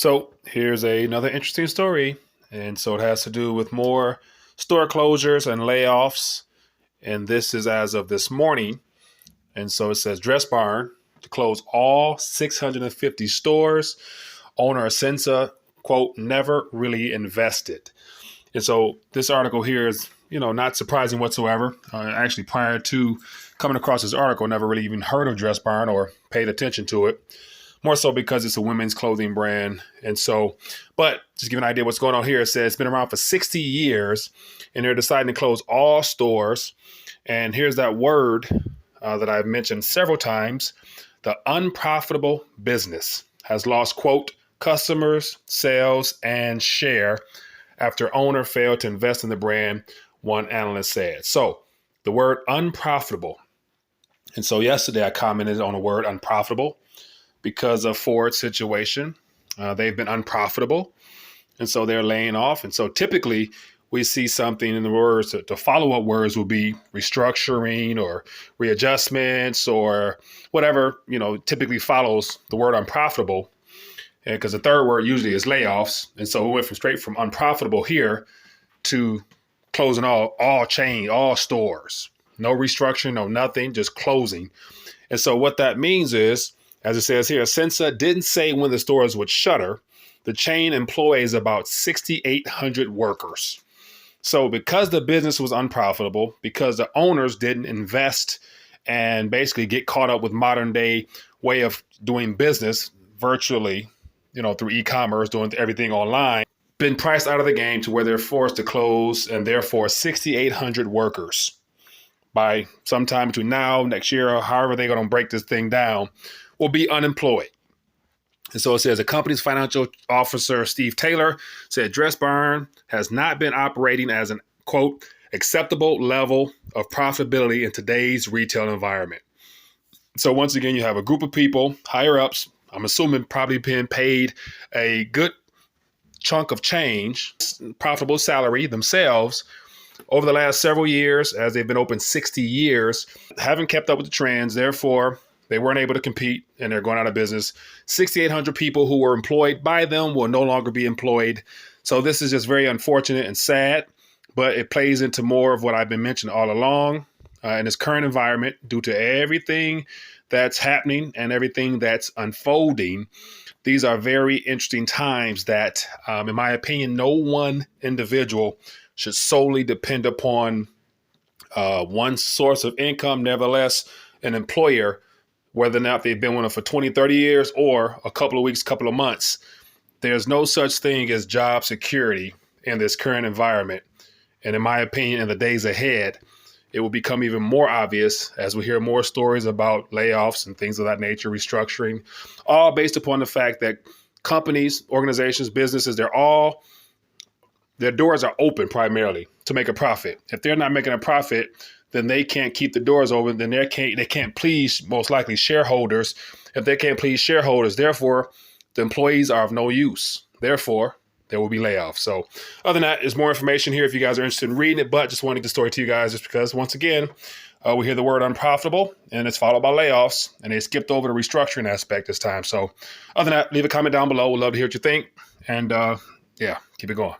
So here's another interesting story. And so it has to do with more store closures and layoffs. And this is as of this morning. And so it says Dressbarn to close all 650 stores. Owner Ascena, quote, never really invested. And so this article here is, not surprising whatsoever. Actually, prior to coming across this article, never really even heard of Dressbarn or paid attention to it. More so because it's a women's clothing brand. And so, but just to give an idea what's going on here, it says it's been around for 60 years and they're deciding to close all stores. And here's that word that I've mentioned several times. The unprofitable business has lost, quote, customers, sales, and share after owner failed to invest in the brand, one analyst said. So the word unprofitable. And so yesterday I commented on the word unprofitable because of Ford's situation. They've been unprofitable. And so they're laying off. And so typically we see something in the words, the follow-up words will be restructuring or readjustments or whatever, typically follows the word unprofitable. And because the third word usually is layoffs. And so we went straight from unprofitable here to closing all chain, all stores. No restructuring, no nothing, just closing. And so what that means is, as it says here, Ascena didn't say when the stores would shutter. The chain employs about 6,800 workers. So because the business was unprofitable, because the owners didn't invest and basically get caught up with modern day way of doing business virtually, through e-commerce, doing everything online, been priced out of the game to where they're forced to close, and therefore 6,800 workers by sometime between now, next year, or however they're going to break this thing down, will be unemployed. And so it says the company's financial officer, Steve Taylor, said Dressbarn has not been operating as an, quote, acceptable level of profitability in today's retail environment. So once again, you have a group of people, higher ups, I'm assuming probably being paid a good chunk of change, profitable salary themselves over the last several years, as they've been open 60 years, haven't kept up with the trends. Therefore, they weren't able to compete and they're going out of business. 6,800 people who were employed by them will no longer be employed. So this is just very unfortunate and sad, but it plays into more of what I've been mentioning all along in this current environment due to everything that's happening and everything that's unfolding. These are very interesting times that, in my opinion, no one individual should solely depend upon one source of income. Nevertheless, an employer, whether or not they've been with them for 20, 30 years or a couple of weeks, couple of months, there's no such thing as job security in this current environment. And in my opinion, in the days ahead, it will become even more obvious as we hear more stories about layoffs and things of that nature, restructuring, all based upon the fact that companies, organizations, businesses, their doors are open primarily to make a profit. If they're not making a profit, then they can't keep the doors open. Then they can't please most likely shareholders. If they can't please shareholders, therefore, the employees are of no use. Therefore, there will be layoffs. So other than that, there's more information here if you guys are interested in reading it, but just want to get the story to you guys just because, once again, we hear the word unprofitable and it's followed by layoffs, and they skipped over the restructuring aspect this time. So other than that, leave a comment down below. We'd love to hear what you think. And keep it going.